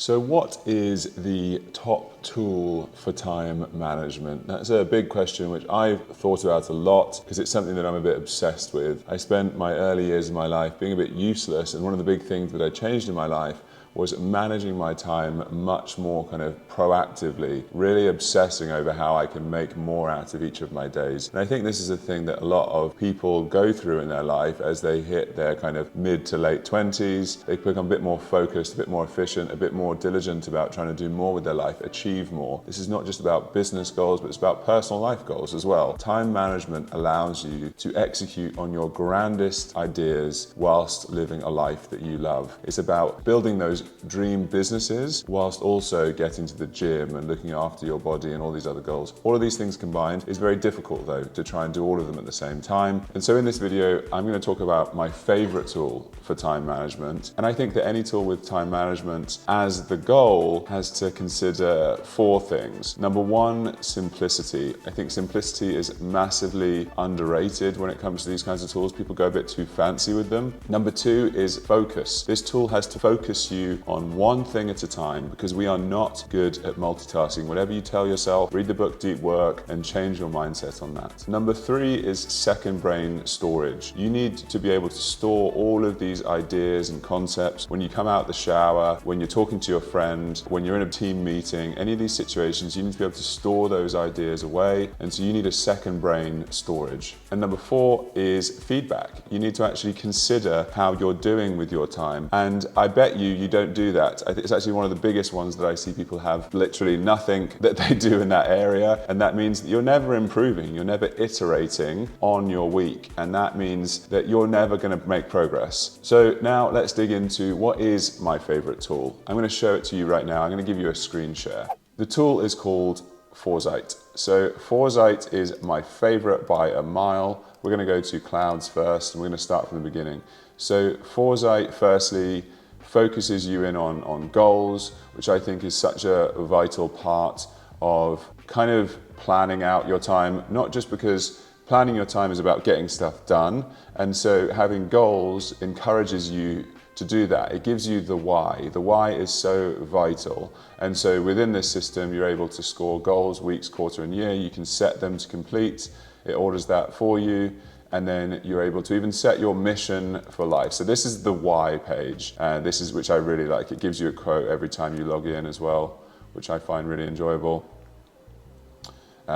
So what is the top tool for time management? That's a big question which I've thought about a lot because it's something that I'm a bit obsessed with. I spent my early years of my life being a bit useless, and one of the big things that I changed in my life was managing my time much more kind of proactively, really obsessing over how I can make more out of each of my days. And I think this is a thing that a lot of people go through in their life as they hit their kind of mid to late 20s. They become a bit more focused, a bit more efficient, a bit more diligent about trying to do more with their life, achieve more. This is not just about business goals, but it's about personal life goals as well. Time management allows you to execute on your grandest ideas whilst living a life that you love. It's about building those dream businesses whilst also getting to the gym and looking after your body and all these other goals. All of these things combined is very difficult though to try and do all of them at the same time. And so in this video, I'm going to talk about my favorite tool for time management. And I think that any tool with time management as the goal has to consider four things. Number one, simplicity. I think simplicity is massively underrated when it comes to these kinds of tools. People go a bit too fancy with them. Number two is focus. This tool has to focus you on one thing at a time because we are not good at multitasking. Whatever you tell yourself, read the book Deep Work and change your mindset on that. Number three is second brain storage. You need to be able to store all of these ideas and concepts when you come out the shower, when you're talking to your friend, when you're in a team meeting, any of these situations, you need to be able to store those ideas away. And so you need a second brain storage. And number four is feedback. You need to actually consider how you're doing with your time. And I bet you don't do that. I think it's actually one of the biggest ones that I see people have literally nothing that they do in that area. And that means that you're never improving, you're never iterating on your week. And that means that you're never going to make progress. So now let's dig into what is my favorite tool. I'm going to show it to you right now. I'm going to give you a screen share. The tool is called Forzeit. So Forzeit is my favorite by a mile. We're going to go to clouds first and we're going to start from the beginning. So Forzeit firstly focuses you in on goals, which I think is such a vital part of kind of planning out your time, not just because planning your time is about getting stuff done. And so having goals encourages you to do that. It gives you the why. The why is so vital. And so within this system, you're able to score goals, weeks, quarter, and year. You can set them to complete. It orders that for you. And then you're able to even set your mission for life. So this is the why page. This is which I really like. It gives you a quote every time you log in as well, which I find really enjoyable.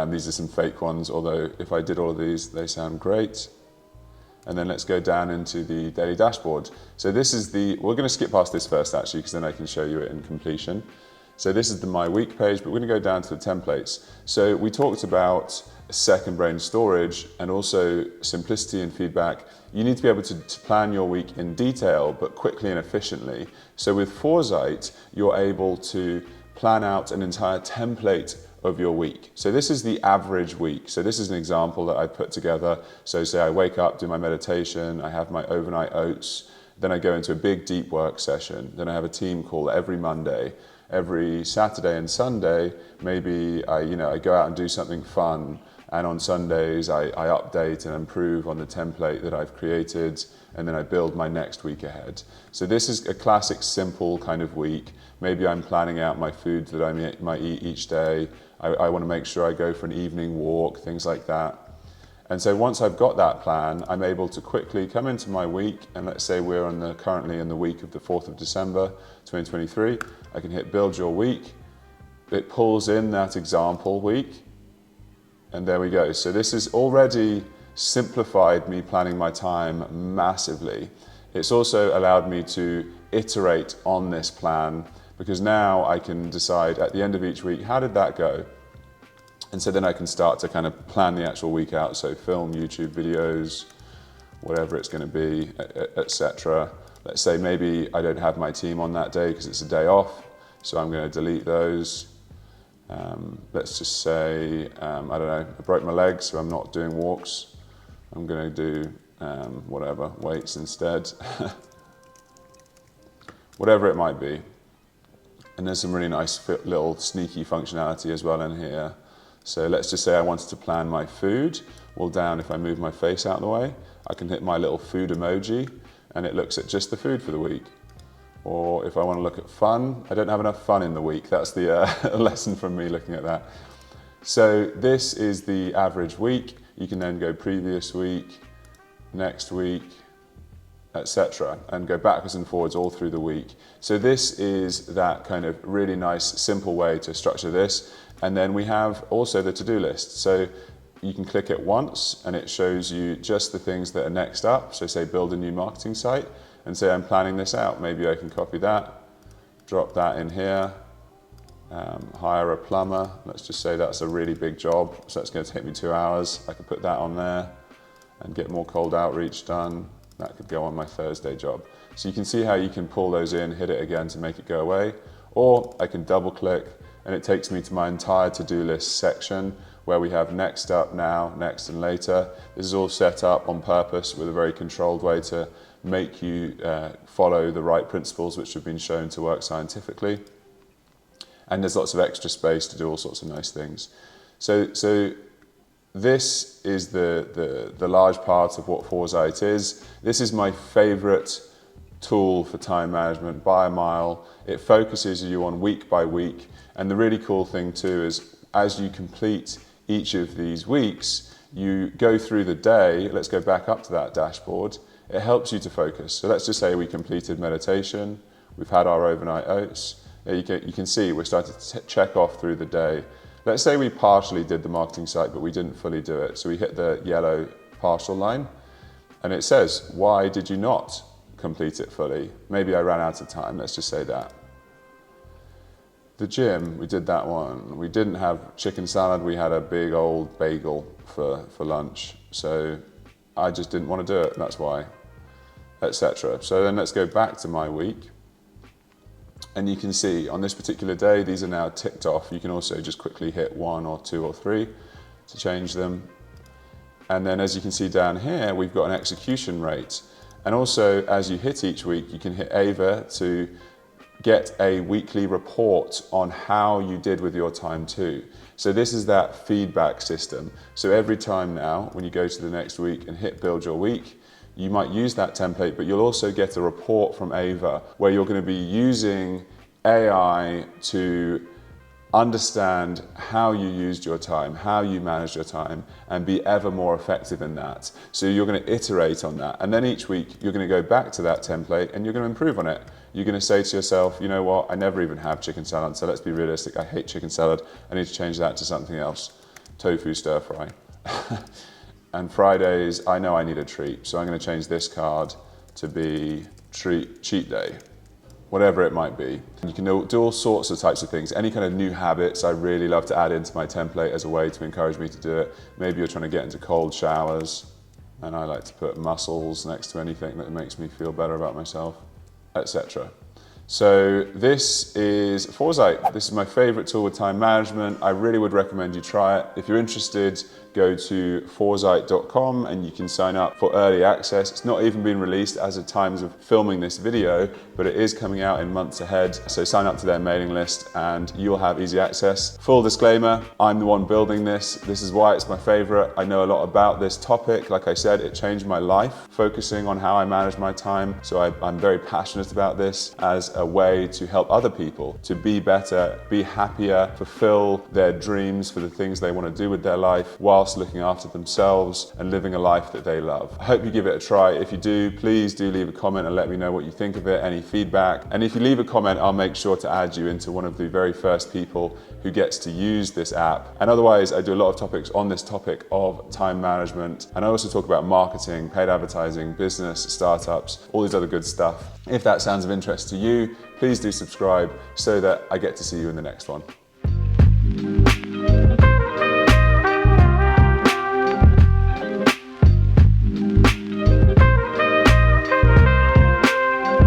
These are some fake ones, although if I did all of these, they sound great. And then let's go down into the daily dashboard. So this is we're gonna skip past this first actually, because then I can show you it in completion. So this is the My Week page, but we're gonna go down to the templates. So we talked about second brain storage and also simplicity and feedback. You need to be able to plan your week in detail, but quickly and efficiently. So with Forzeit, you're able to plan out an entire template of your week. So this is the average week. So this is an example that I put together. So say I wake up, do my meditation, I have my overnight oats, then I go into a big deep work session. Then I have a team call every Monday. Every Saturday and Sunday, maybe I go out and do something fun. And on Sundays, I update and improve on the template that I've created, and then I build my next week ahead. So this is a classic, simple kind of week. Maybe I'm planning out my food that I might eat each day. I want to make sure I go for an evening walk, things like that. And so once I've got that plan, I'm able to quickly come into my week, and let's say we're currently in the week of the 4th of December, 2023. I can hit Build Your Week. It pulls in that example week. And there we go. So this has already simplified me planning my time massively. It's also allowed me to iterate on this plan because now I can decide at the end of each week, how did that go? And so then I can start to kind of plan the actual week out. So film, YouTube videos, whatever it's going to be, etc. Let's say maybe I don't have my team on that day because it's a day off. So I'm going to delete those. Let's just say, I don't know, I broke my leg, so I'm not doing walks. I'm going to do whatever, weights instead. Whatever it might be. And there's some really nice little sneaky functionality as well in here. So let's just say I wanted to plan my food. Well, down, if I move my face out of the way, I can hit my little food emoji, and it looks at just the food for the week. Or if I want to look at fun, I don't have enough fun in the week. That's the lesson from me looking at that. So this is the average week. You can then go previous week, next week, etc., and go backwards and forwards all through the week. So this is that kind of really nice, simple way to structure this. And then we have also the to-do list. So you can click it once and it shows you just the things that are next up. So say build a new marketing site and say I'm planning this out. Maybe I can copy that, drop that in here, hire a plumber. Let's just say that's a really big job. So that's going to take me 2 hours. I could put that on there and get more cold outreach done. That could go on my Thursday job. So you can see how you can pull those in, hit it again to make it go away. Or I can double click and it takes me to my entire to-do list section where we have next up, now, next and later. This is all set up on purpose with a very controlled way to make you follow the right principles which have been shown to work scientifically. And there's lots of extra space to do all sorts of nice things. So this is the large part of what Forzeit is. This is my favorite tool for time management by a mile. It focuses you on week by week. And the really cool thing too is as you complete each of these weeks, you go through the day. Let's go back up to that dashboard. It helps you to focus. So let's just say we completed meditation. We've had our overnight oats. You can see we're starting to check off through the day. Let's say we partially did the marketing site, but we didn't fully do it. So we hit the yellow partial line and it says, why did you not complete it fully? Maybe I ran out of time. Let's just say that. The gym, we did that one. We didn't have chicken salad. We had a big old bagel for lunch. So I just didn't want to do it. That's why, etc. So then let's go back to my week. And you can see on this particular day, these are now ticked off. You can also just quickly hit 1 or 2 or 3 to change them. And then as you can see down here, we've got an execution rate. And also as you hit each week, you can hit Ava to get a weekly report on how you did with your time too. So this is that feedback system. So every time now, when you go to the next week and hit build your week, you might use that template, but you'll also get a report from Ava where you're going to be using AI to understand how you used your time, how you managed your time, and be ever more effective in that. So you're going to iterate on that. And then each week, you're going to go back to that template and you're going to improve on it. You're going to say to yourself, you know what, I never even have chicken salad, so let's be realistic, I hate chicken salad. I need to change that to something else. Tofu stir fry. And Fridays, I know I need a treat, so I'm going to change this card to be cheat day, whatever it might be. You can do all sorts of types of things. Any kind of new habits I really love to add into my template as a way to encourage me to do it. Maybe you're trying to get into cold showers, and I like to put mussels next to anything that makes me feel better about myself, etc. So this is Forzeit. This is my favorite tool with time management. I really would recommend you try it. If you're interested, go to forzeit.com and you can sign up for early access. It's not even been released as of times of filming this video, but it is coming out in months ahead. So sign up to their mailing list and you'll have easy access. Full disclaimer, I'm the one building this. This is why it's my favorite. I know a lot about this topic. Like I said, it changed my life, focusing on how I manage my time. So I'm very passionate about this as a way to help other people to be better, be happier, fulfill their dreams for the things they want to do with their life whilst looking after themselves and living a life that they love. I hope you give it a try. If you do, please do leave a comment and let me know what you think of it, any feedback. And if you leave a comment, I'll make sure to add you into one of the very first people who gets to use this app. And otherwise, I do a lot of topics on this topic of time management. And I also talk about marketing, paid advertising, business, startups, all these other good stuff. If that sounds of interest to you, please do subscribe so that I get to see you in the next one.